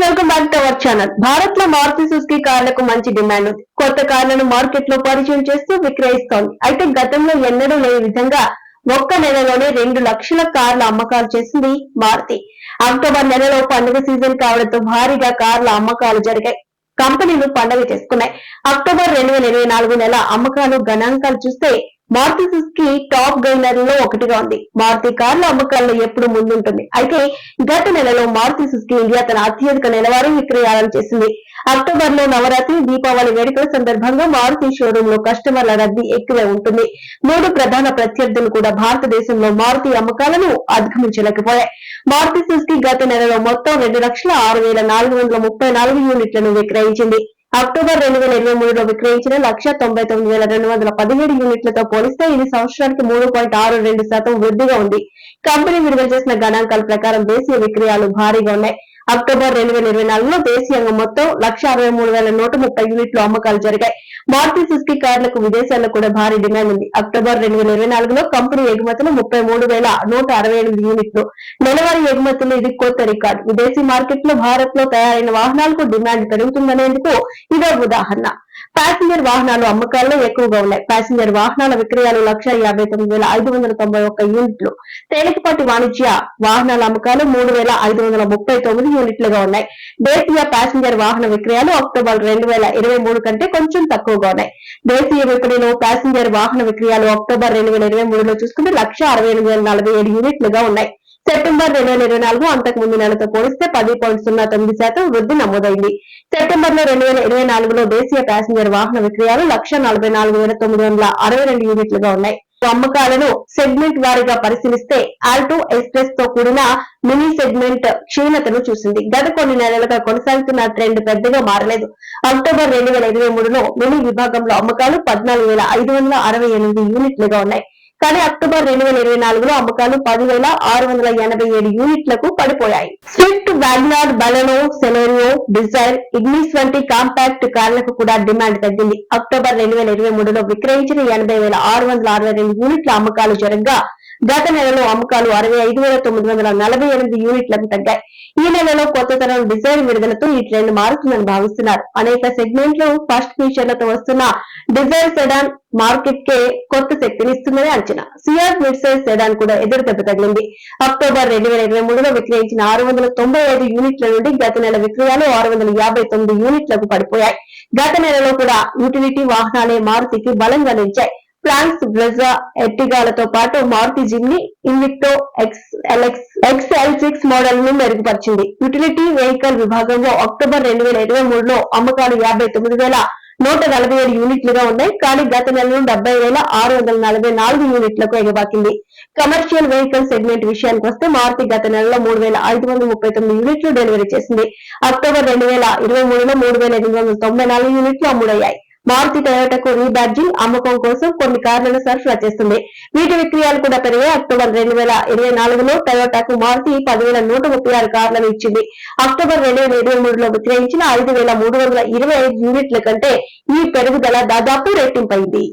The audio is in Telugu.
Welcome back to our channel. Bharat లో మారుతి సుజుకి కార్లకు మంచి డిమాండ్ ఉంది. కొత్త కార్లను మార్కెట్ లో పరిచయం చేస్తూ విక్రయిస్తోంది. అయితే గతంలో ఎన్నడూ లేని విధంగా ఒక్క నెలలోనే 2 లక్షల కార్ల అమ్మకాలు చేసింది మారుతి. అక్టోబర్ నెలలో పండుగ సీజన్ కావడంతో భారీగా కార్ల అమ్మకాలు జరిగాయి. కంపెనీలు పండుగ చేసుకున్నాయి. అక్టోబర్ 2024 నెల అమ్మకాలు గణాంకాలు చూస్తే మారుతి సుజుకి టాప్ గైనర్ లో ఒకటిగా ఉంది. మారుతి కార్ల అమ్మకాల్లో ఎప్పుడు ముందుంటుంది. అయితే గత నెలలో మారుతి సుజుకి ఇండియా తన అత్యధిక నెలవారీ విక్రయాలను చేసింది. అక్టోబర్ లో నవరాత్రి, దీపావళి వేడుకల సందర్భంగా మారుతి షోరూమ్ లో కస్టమర్ల రద్దీ ఎక్కువే ఉంటుంది. 3 ప్రధాన ప్రత్యర్థులు కూడా భారతదేశంలో మారుతి అమ్మకాలను అధిగమించలేకపోయాయి. మారుతి సుజుకి గత నెలలో మొత్తం 2,06,434 యూనిట్లను విక్రయించింది. అక్టోబర్ 2023లో విక్రయించిన 1,99,217 యూనిట్లతో పోలిస్తే ఇది సంవత్సరానికి 3.62% వృద్ధిగా ఉంది. కంపెనీ విడుదల చేసిన గణాంకాల ప్రకారం దేశీయ విక్రయాలు భారీగా ఉన్నాయి. అక్టోబర్ 2024లో దేశీయంగా మొత్తం 1,63,130 యూనిట్లు అమ్మకాలు జరిగాయి. మారుతి సుజుకి కార్లకు విదేశాల్లో కూడా భారీ డిమాండ్ ఉంది. అక్టోబర్ 2024లో కంపెనీ ఎగుమతులు 33,168 యూనిట్లు. నెలవారీ ఎగుమతులు ఇది కొత్త రికార్డు. విదేశీ మార్కెట్ లో భారత్ లో తయారైన వాహనాలకు డిమాండ్ పెరుగుతుందనేందుకు ఇదో ఉదాహరణ. ప్యాసింజర్ వాహనాలు అమ్మకాల్లో ఎక్కువగా ఉన్నాయి. ప్యాసింజర్ వాహనాల విక్రయాలు 1,59,591 యూనిట్లు. తేలికపాటి వాణిజ్య వాహనాల అమ్మకాలు 3,539 యూనిట్లుగా ఉన్నాయి. దేశీయ ప్యాసింజర్ వాహన విక్రయాలు అక్టోబర్ 2023 కంటే కొంచెం తక్కువగా ఉన్నాయి. దేశీయ విపణిలో ప్యాసింజర్ వాహన విక్రయాలు అక్టోబర్ 2023లో చూసుకుంటే 1,68,047 యూనిట్లుగా ఉన్నాయి. సెప్టెంబర్ 2024 అంతకు ముందు నెలతో పోలిస్తే 10.09% వృద్ధి నమోదైంది. సెప్టెంబర్ లో 2024లో దేశీయ ప్యాసింజర్ వాహన విక్రయాలు 1,44,962 యూనిట్లుగా ఉన్నాయి. అమ్మకాలను సెగ్మెంట్ వారీగా పరిశీలిస్తే ఆల్టో, ఎక్స్ప్రెస్ తో కూడిన మినీ సెగ్మెంట్ క్షీణతను చూసింది. గత కొన్ని నెలలుగా కొనసాగుతున్న ట్రెండ్ పెద్దగా మారలేదు. అక్టోబర్ 2023లో మినీ విభాగంలో అమ్మకాలు 14,568 యూనిట్లుగా ఉన్నాయి. కానీ అక్టోబర్ 2024లో అమ్మకాలు 10,687 యూనిట్లకు పడిపోయాయి. Swift, WagonR, Baleno, Celerio, Dzire, Ignis వంటి కాంపాక్ట్ కార్లకు కూడా డిమాండ్ తగ్గింది. అక్టోబర్ 2023లో విక్రయించిన 80,662 యూనిట్ల అమ్మకాలు జరగగా గత నెలలో అమ్మకాలు 65,948 యూనిట్లకు తగ్గాయి. ఈ నెలలో కొత్త తరం డిజైర్ విడుదలతో ఈ ట్రెండ్ మారుతుందని భావిస్తున్నారు. అనేక సెగ్మెంట్లు ఫస్ట్ ఫీచర్లతో వస్తున్న డిజైర్ సెడాన్ మార్కెట్ కే కొత్త శక్తినిస్తుందని అంచనా. సియాజ్ మిడ్ సైజ్ సెడాన్ కూడా ఎదురు దెబ్బ తగిలింది. అక్టోబర్ 2023లో విక్రయించిన 695 యూనిట్ల నుండి గత నెల విక్రయాలు 659 యూనిట్లకు పడిపోయాయి. గత నెలలో కూడా యూటిలిటీ వాహనాలే మారుతికి బలంగా నిలిచాయి. ఫ్రాన్స్, బ్రెజా, ఎర్టిగాలతో పాటు Maruti Jimny, Invicto, XL6 model ను మెరుగుపరిచింది. యూటిలిటీ వెహికల్ విభాగంలో అక్టోబర్ 2023లో అమ్మకాలు 59,147 యూనిట్లుగా ఉన్నాయి. కానీ గత నెలలో 70,644 యూనిట్లకు ఎగబాకింది. కమర్షియల్ వెహికల్ సెగ్మెంట్ విషయానికి వస్తే మారుతి గత నెలలో 3,539 యూనిట్లు డెలివరీ చేసింది. అక్టోబర్ 2023లో 3,894 యూనిట్లు అమ్ముడయ్యాయి. మారుతి టయోటాకు రీబ్యాడ్జింగ్ అమ్మకం కోసం కొన్ని కార్లను సరఫరా చేస్తుంది. వీటి విక్రయాలు కూడా పెరిగాయి. అక్టోబర్ 2024లో టయోటాకు మారుతి 10,136 కార్లను ఇచ్చింది. అక్టోబర్ 2023లో విక్రయించిన 5,325 యూనిట్ల కంటే ఈ పెరుగుదల దాదాపు రెట్టింపైంది.